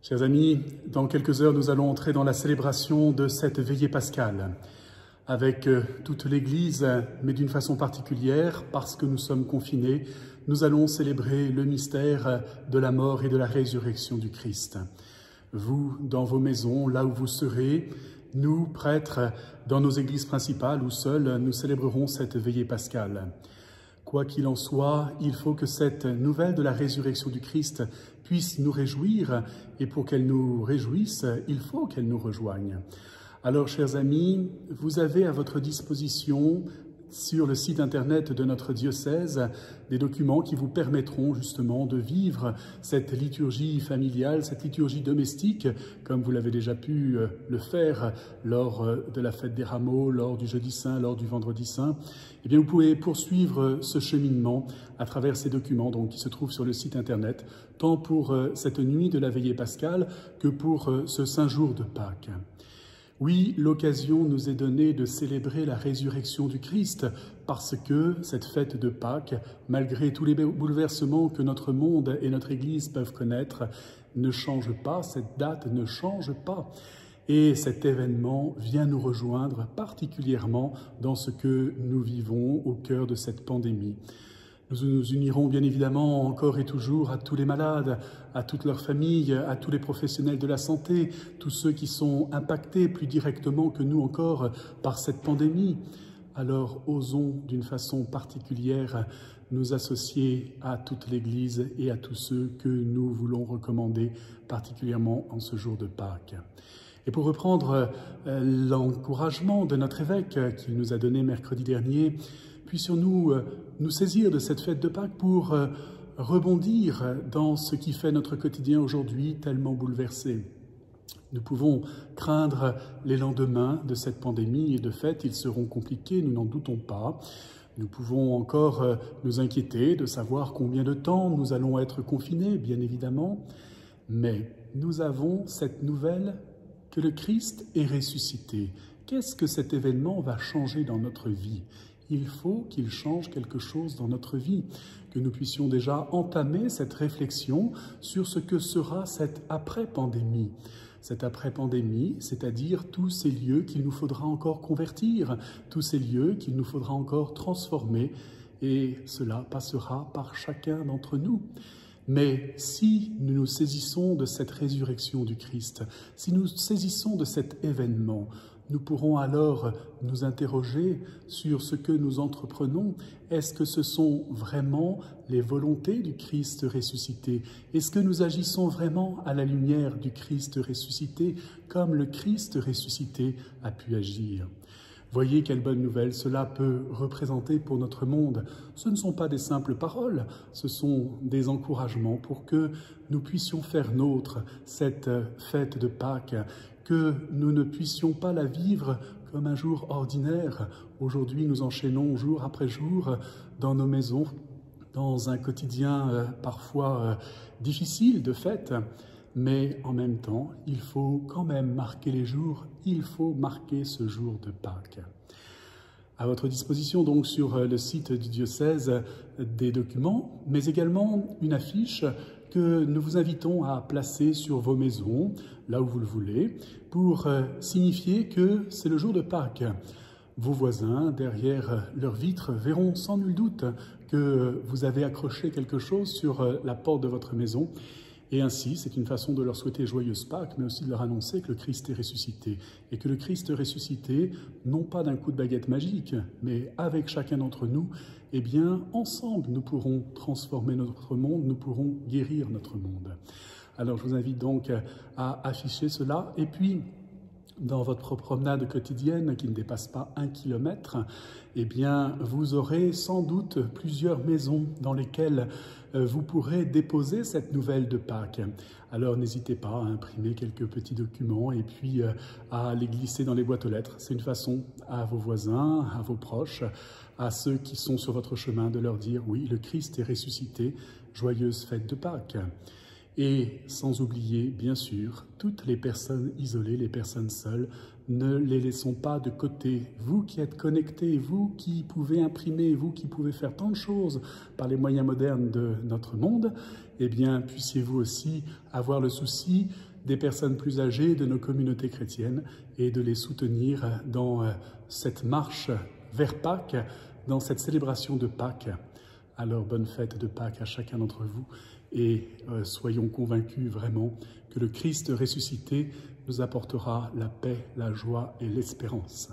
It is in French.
Chers amis, dans quelques heures, nous allons entrer dans la célébration de cette veillée pascale avec toute l'Église, mais d'une façon particulière, parce que nous sommes confinés, nous allons célébrer le mystère de la mort et de la résurrection du Christ. Vous, dans vos maisons, là où vous serez, nous, prêtres, dans nos églises principales ou seuls, nous célébrerons cette veillée pascale. Quoi qu'il en soit, il faut que cette nouvelle de la résurrection du Christ puisse nous réjouir, et pour qu'elle nous réjouisse, il faut qu'elle nous rejoigne. Alors, chers amis, vous avez à votre disposition, sur le site internet de notre diocèse, des documents qui vous permettront justement de vivre cette liturgie familiale, cette liturgie domestique, comme vous l'avez déjà pu le faire lors de la fête des Rameaux, lors du Jeudi Saint, lors du Vendredi Saint. Eh bien, vous pouvez poursuivre ce cheminement à travers ces documents donc, qui se trouvent sur le site internet, tant pour cette nuit de la veillée pascale que pour ce Saint jour de Pâques. Oui, l'occasion nous est donnée de célébrer la résurrection du Christ parce que cette fête de Pâques, malgré tous les bouleversements que notre monde et notre Église peuvent connaître, ne change pas, cette date ne change pas. Et cet événement vient nous rejoindre particulièrement dans ce que nous vivons au cœur de cette pandémie. Nous nous unirons bien évidemment encore et toujours à tous les malades, à toutes leurs familles, à tous les professionnels de la santé, tous ceux qui sont impactés plus directement que nous encore par cette pandémie. Alors osons d'une façon particulière nous associer à toute l'Église et à tous ceux que nous voulons recommander particulièrement en ce jour de Pâques. Et pour reprendre l'encouragement de notre évêque qu'il nous a donné mercredi dernier, puissions-nous nous saisir de cette fête de Pâques pour rebondir dans ce qui fait notre quotidien aujourd'hui tellement bouleversé. Nous pouvons craindre les lendemains de cette pandémie et de fait, ils seront compliqués, nous n'en doutons pas. Nous pouvons encore nous inquiéter de savoir combien de temps nous allons être confinés, bien évidemment, mais nous avons cette nouvelle que le Christ est ressuscité. Qu'est-ce que cet événement va changer dans notre vie ? Il faut qu'il change quelque chose dans notre vie, que nous puissions déjà entamer cette réflexion sur ce que sera cette après-pandémie. Cette après-pandémie, c'est-à-dire tous ces lieux qu'il nous faudra encore convertir, tous ces lieux qu'il nous faudra encore transformer, et cela passera par chacun d'entre nous. Mais si nous nous saisissons de cette résurrection du Christ, si nous saisissons de cet événement, nous pourrons alors nous interroger sur ce que nous entreprenons. Est-ce que ce sont vraiment les volontés du Christ ressuscité? Est-ce que nous agissons vraiment à la lumière du Christ ressuscité, comme le Christ ressuscité a pu agir? Voyez quelle bonne nouvelle cela peut représenter pour notre monde. Ce ne sont pas des simples paroles, ce sont des encouragements pour que nous puissions faire nôtre cette fête de Pâques, que nous ne puissions pas la vivre comme un jour ordinaire. Aujourd'hui, nous enchaînons jour après jour dans nos maisons, dans un quotidien parfois difficile de fait, mais en même temps, il faut quand même marquer les jours, il faut marquer ce jour de Pâques. À votre disposition donc sur le site du diocèse des documents, mais également une affiche que nous vous invitons à placer sur vos maisons, là où vous le voulez, pour signifier que c'est le jour de Pâques. Vos voisins, derrière leurs vitres, verront sans nul doute que vous avez accroché quelque chose sur la porte de votre maison. Et ainsi, c'est une façon de leur souhaiter joyeuse Pâques, mais aussi de leur annoncer que le Christ est ressuscité. Et que le Christ ressuscité, non pas d'un coup de baguette magique, mais avec chacun d'entre nous, eh bien, ensemble, nous pourrons transformer notre monde, nous pourrons guérir notre monde. Alors, je vous invite donc à afficher cela. Et puis, dans votre promenade quotidienne qui ne dépasse pas 1 kilomètre, eh bien, vous aurez sans doute plusieurs maisons dans lesquelles vous pourrez déposer cette nouvelle de Pâques. Alors, n'hésitez pas à imprimer quelques petits documents et puis à les glisser dans les boîtes aux lettres. C'est une façon à vos voisins, à vos proches, à ceux qui sont sur votre chemin de leur dire « Oui, le Christ est ressuscité, joyeuse fête de Pâques ». Et sans oublier, bien sûr, toutes les personnes isolées, les personnes seules, ne les laissons pas de côté. Vous qui êtes connectés, vous qui pouvez imprimer, vous qui pouvez faire tant de choses par les moyens modernes de notre monde, eh bien, puissiez-vous aussi avoir le souci des personnes plus âgées de nos communautés chrétiennes et de les soutenir dans cette marche vers Pâques, dans cette célébration de Pâques. Alors bonne fête de Pâques à chacun d'entre vous et soyons convaincus vraiment que le Christ ressuscité nous apportera la paix, la joie et l'espérance.